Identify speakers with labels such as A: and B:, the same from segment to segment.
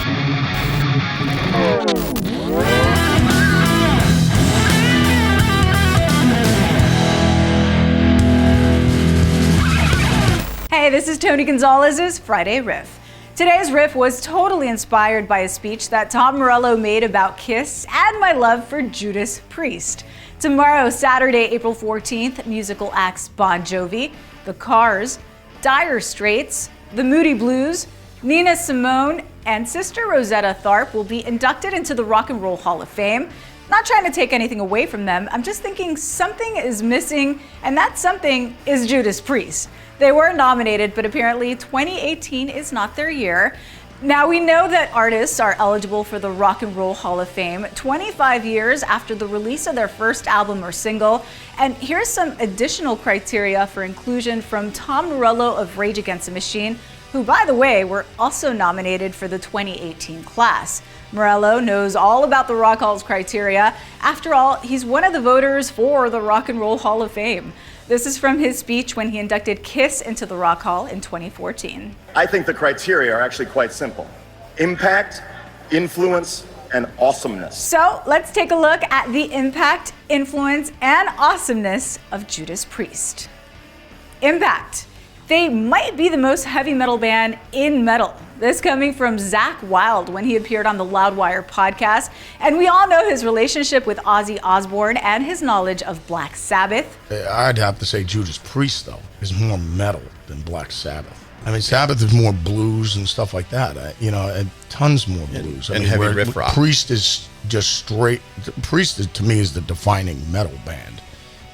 A: Hey, this is Toni Gonzalez's Friday Riff. Today's riff was totally inspired by a speech that Tom Morello made about Kiss and my love for Judas Priest. Tomorrow, Saturday, April 14th, musical acts Bon Jovi, The Cars, Dire Straits, The Moody Blues, Nina Simone, and Sister Rosetta Tharpe will be inducted into the Rock and Roll Hall of Fame. Not trying to take anything away from them, I'm just thinking something is missing, and that something is Judas Priest. They were nominated, but apparently 2018 is not their year. Now, we know that artists are eligible for the Rock and Roll Hall of Fame 25 years after the release of their first album or single. And here's some additional criteria for inclusion from Tom Morello of Rage Against the Machine, who, by the way, were also nominated for the 2018 class. Morello knows all about the Rock Hall's criteria. After all, he's one of the voters for the Rock and Roll Hall of Fame. This is from his speech when he inducted Kiss into the Rock Hall in 2014.
B: I think the criteria are actually quite simple: impact, influence, and awesomeness.
A: So let's take a look at the impact, influence, and awesomeness of Judas Priest. Impact. They might be the most heavy metal band in metal. This coming from Zakk Wylde when he appeared on the Loudwire podcast. And we all know his relationship with Ozzy Osbourne and his knowledge of Black Sabbath.
C: I'd have to say Judas Priest, though, is more metal than Black Sabbath. I mean, Sabbath is more blues and stuff like that, and tons more blues.
D: And heavy riff rock.
C: Priest is just straight, Priest to me is the defining metal band.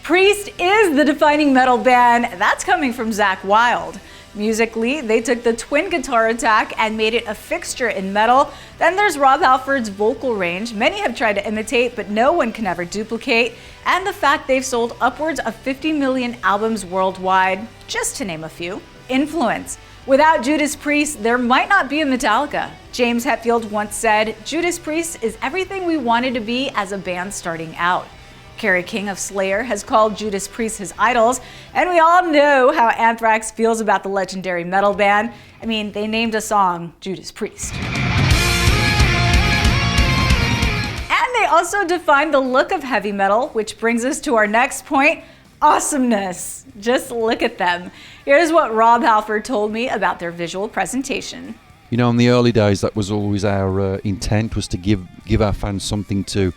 A: Priest is the defining metal band. That's coming from Zakk Wylde. Musically, they took the twin guitar attack and made it a fixture in metal. Then there's Rob Halford's vocal range. Many have tried to imitate, but no one can ever duplicate. And the fact they've sold upwards of 50 million albums worldwide, just to name a few. Influence. Without Judas Priest, there might not be a Metallica. James Hetfield once said, "Judas Priest is everything we wanted to be as a band starting out." Kerry King of Slayer has called Judas Priest his idols, and we all know how Anthrax feels about the legendary metal band. I mean, they named a song Judas Priest. And they also defined the look of heavy metal, which brings us to our next point: awesomeness. Just look at them. Here's what Rob Halford told me about their visual presentation.
E: You know, in the early days, that was always our intent, was to give our fans something to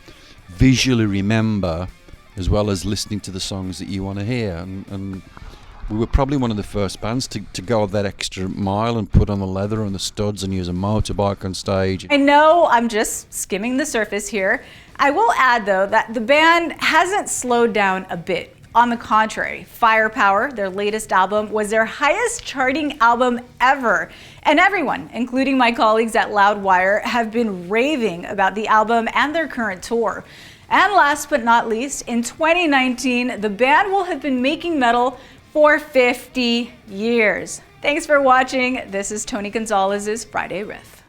E: visually remember, as well as listening to the songs that you want to hear. And we were probably one of the first bands to go that extra mile and put on the leather and the studs and use a motorbike on stage.
A: I know I'm just skimming the surface here. I will add, though, that the band hasn't slowed down a bit. On the contrary, Firepower, their latest album, was their highest charting album ever. And everyone, including my colleagues at Loudwire, have been raving about the album and their current tour. And last but not least, in 2019, the band will have been making metal for 50 years. Thanks for watching. This is Toni Gonzalez's Friday Riff.